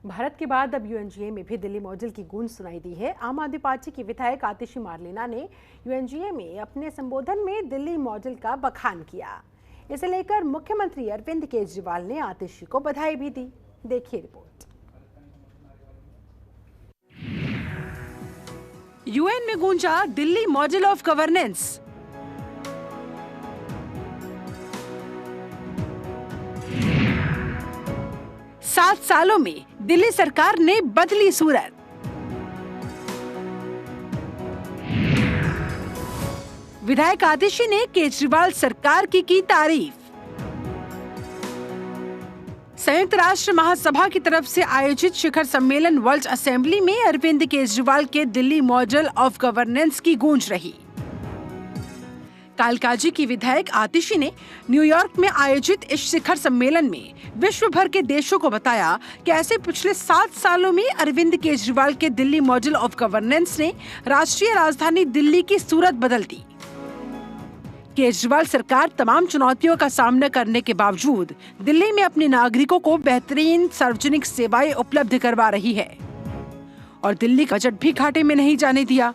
भारत के बाद अब यूएनजीए में भी दिल्ली मॉडल की गूंज सुनाई दी है। आम आदमी पार्टी की विधायक आतिशी मारलेना ने यूएनजीए में अपने संबोधन में दिल्ली मॉडल का बखान किया। इसे लेकर मुख्यमंत्री अरविंद केजरीवाल ने आतिशी को बधाई भी दी। देखिए रिपोर्ट। यूएन में गूंजा दिल्ली मॉडल ऑफ गवर्नेंस। सात सालों में दिल्ली सरकार ने बदली सूरत। विधायक आतिशी ने केजरीवाल सरकार की तारीफ। संयुक्त राष्ट्र महासभा की तरफ से आयोजित शिखर सम्मेलन वर्ल्ड असेंबली में अरविंद केजरीवाल के दिल्ली मॉडल ऑफ गवर्नेंस की गूंज रही। कालकाजी की विधायक आतिशी ने न्यूयॉर्क में आयोजित इस शिखर सम्मेलन में विश्व भर के देशों को बताया कि ऐसे पिछले 7 सालों में अरविंद केजरीवाल के दिल्ली मॉडल ऑफ गवर्नेंस ने राष्ट्रीय राजधानी दिल्ली की सूरत बदल दी। केजरीवाल सरकार तमाम चुनौतियों का सामना करने के बावजूद दिल्ली में अपने नागरिकों को बेहतरीन सार्वजनिक सेवाएं उपलब्ध करवा रही है और दिल्ली का बजट भी घाटे में नहीं जाने दिया।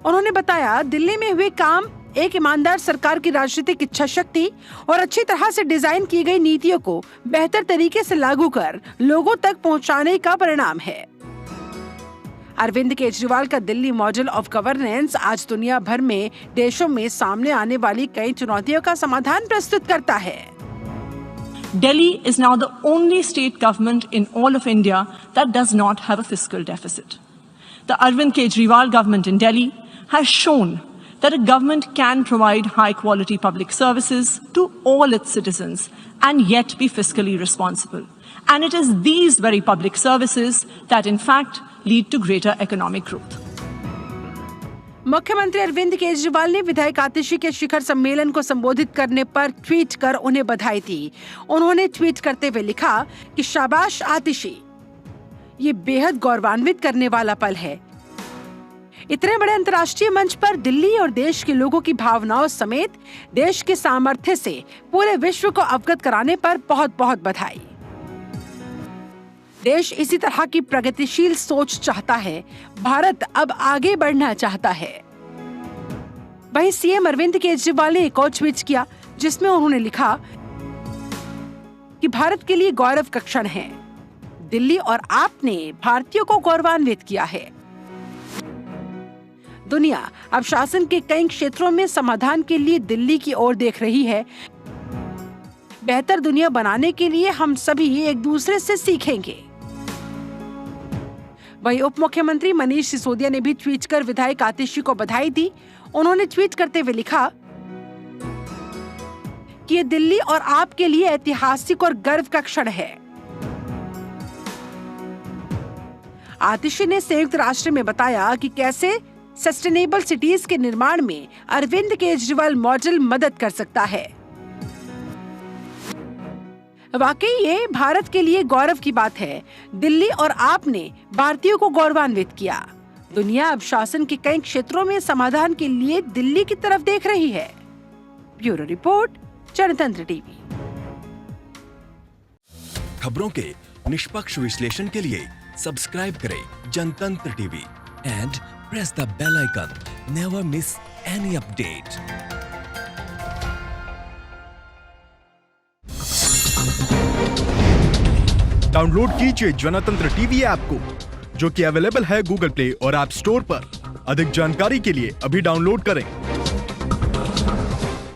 उन्होंने बताया, दिल्ली में हुए काम एक ईमानदार सरकार की राजनीतिक इच्छा शक्ति और अच्छी तरह से डिजाइन की गई नीतियों को बेहतर तरीके से लागू कर लोगों तक पहुंचाने का परिणाम है। अरविंद केजरीवाल का दिल्ली मॉडल ऑफ गवर्नेंस आज दुनिया भर में देशों में सामने आने वाली कई चुनौतियों का समाधान प्रस्तुत करता है। Delhi is now the only state government in all of India that does not have a fiscal deficit. The Arvind Kejriwal government in Delhi has shown that a government can provide high-quality public services to all its citizens and yet be fiscally responsible. And it is these very public services that in fact lead to greater economic growth. मुख्यमंत्री अरविंद केजरीवाल ने विधायक आतिशी के शिखर सम्मेलन को संबोधित करने पर tweet कर उन्हें बधाई दी। उन्होंने ट्वीट करते हुए लिखा कि शाबाश आतिशी, ये बेहद गौरवान्वित करने वाला पल है। इतने बड़े अंतर्राष्ट्रीय मंच पर दिल्ली और देश के लोगों की भावनाओं समेत देश के सामर्थ्य से पूरे विश्व को अवगत कराने पर बहुत बहुत बधाई। देश इसी तरह की प्रगतिशील सोच चाहता है। भारत अब आगे बढ़ना चाहता है। वहीं सीएम अरविंद केजरीवाल ने एक और ट्वीट किया जिसमें उन्होंने लिखा कि भारत के लिए गौरव का क्षण है। दिल्ली और आपने भारतीयों को गौरवान्वित किया है। दुनिया अब शासन के कई क्षेत्रों में समाधान के लिए दिल्ली की ओर देख रही है। बेहतर दुनिया बनाने के लिए हम सभी एक दूसरे से सीखेंगे। वहीं उप मुख्यमंत्री मनीष सिसोदिया ने भी ट्वीट कर विधायक आतिशी को बधाई दी। उन्होंने ट्वीट करते हुए लिखा कि ये दिल्ली और आपके लिए ऐतिहासिक और गर्व का क्षण है। आतिशी ने संयुक्त राष्ट्र में बताया कि कैसे सस्टेनेबल सिटीज के निर्माण में अरविंद केजरीवाल मॉडल मदद कर सकता है। वाकई ये भारत के लिए गौरव की बात है। दिल्ली और आपने भारतीयों को गौरवान्वित किया। दुनिया अब शासन के कई क्षेत्रों में समाधान के लिए दिल्ली की तरफ देख रही है। ब्यूरो रिपोर्ट, जनतंत्र टीवी। खबरों के निष्पक्ष विश्लेषण के लिए सब्सक्राइब करें जनतंत्र TV and press the bell icon. Never miss any update. Download कीजिए जनतंत्र टीवी ऐप को, जो कि अवेलेबल है गूगल प्ले और ऐप स्टोर पर। अधिक जानकारी के लिए अभी डाउनलोड करें।